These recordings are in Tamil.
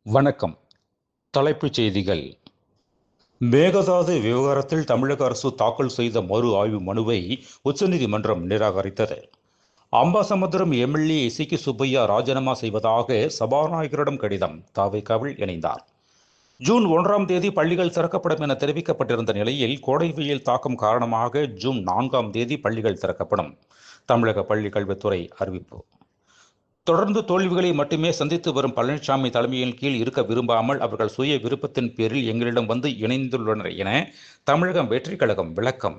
வணக்கம். தலைப்புச் செய்திகள். மேகதாது விவகாரத்தில் தமிழக அரசு தாக்கல் செய்த மறு ஆய்வு மனுவை உச்சநீதிமன்றம் நிராகரித்தது. அம்பாசமுத்திரம் எம்எல்ஏ சி.கே. சுப்பையா ராஜினாமா செய்வதாக சபாநாயகரிடம் கடிதம். த.வே.க.வில் இணைந்தார். ஜூன் 1ஆம் தேதி பள்ளிகள் திறக்கப்படும் என தெரிவிக்கப்பட்டிருந்த நிலையில் கோடை வெயில் தாக்கம் காரணமாக ஜூன் 4ஆம் தேதி பள்ளிகள் திறக்கப்படும். தமிழக பள்ளிக் கல்வித்துறை அறிவிப்பு. தொடர்ந்து தோல்விகளை மட்டுமே சந்தித்து வரும் பழனிசாமி தலைமையின் கீழ் இருக்க விரும்பாமல் அவர்கள் சுய விருப்பத்தின் பேரில் எங்களிடம் வந்து இணைந்துள்ளனர் என தமிழகம் வெற்றிக் கழகம் விளக்கம்.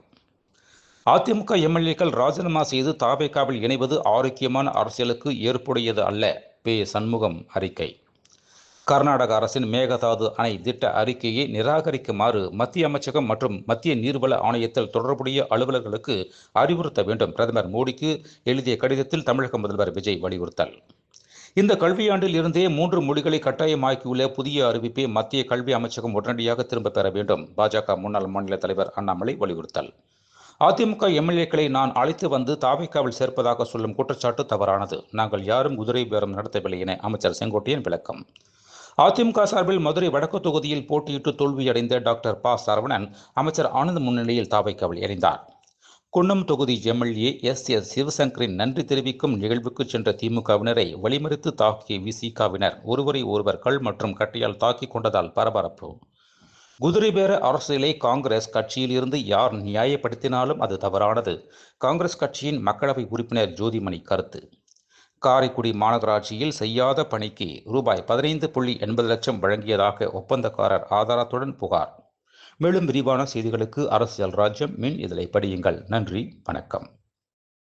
அதிமுக எம்எல்ஏக்கள் ராஜினாமா செய்து த.வே.க.வில் இணைவது ஆரோக்கியமான அரசியலுக்கு ஏற்புடையது அல்ல. பே. சண்முகம் அறிக்கை. கர்நாடக அரசின் மேகதாது அணை திட்ட அறிக்கையை நிராகரிக்குமாறு மத்திய அமைச்சகம் மற்றும் மத்திய நீர்வள ஆணையத்தில் தொடர்புடைய அலுவலர்களுக்கு அறிவுறுத்த வேண்டும். பிரதமர் மோடிக்கு எழுதிய கடிதத்தில் தமிழக முதல்வர் விஜய் வலியுறுத்தல். இந்த கல்வியாண்டில் இருந்தே 3 மொழிகளை கட்டாயமாக்கியுள்ள புதிய அறிவிப்பை மத்திய கல்வி அமைச்சகம் உடனடியாக திரும்ப பெற வேண்டும். பாஜக முன்னாள் மாநில தலைவர் அண்ணாமலை வலியுறுத்தல். அதிமுக எம்எல்ஏக்களை நான் அழைத்து வந்து த.வே.க.வில் சேர்ப்பதாக சொல்லும் குற்றச்சாட்டு தவறானது. நாங்கள் யாரும் குதிரை பேரம் நடத்தவில்லை என அமைச்சர் செங்கோட்டையன் விளக்கம். அதிமுக சார்பில் மதுரை வடக்கு தொகுதியில் போட்டியிட்டு தோல்வியடைந்த டாக்டர் ப. சரவணன் அமைச்சர் ஆனந்த் முன்னிலையில் த.வே.க.வில் இணைந்தார். குன்னம் தொகுதி எம்எல்ஏ எஸ். சிவசங்கரின் நன்றி தெரிவிக்கும் நிகழ்வுக்கு சென்ற திமுகவினரை வழிமறித்து தாக்கிய வி.சி.க.வினர் ஒருவரை ஒருவர் கல் மற்றும் கட்டையால் தாக்கிக் கொண்டதால் பரபரப்பு. குதிரை பேர அரசியலை காங்கிரஸ் கட்சியில் இருந்து யார் நியாயப்படுத்தினாலும் அது தவறானது. காங்கிரஸ் கட்சியின் மக்களவை உறுப்பினர் ஜோதிமணி கருத்து. காரைக்குடி மாநகராட்சியில் செய்யாத பணிக்கு ரூபாய் 15.80 லட்சம் வழங்கியதாக ஒப்பந்தக்காரர் ஆதாரத்துடன் புகார். மேலும் விரிவான செய்திகளுக்கு அரசியல் ராஜ்யம் மின் இதழை படியுங்கள். நன்றி, வணக்கம்.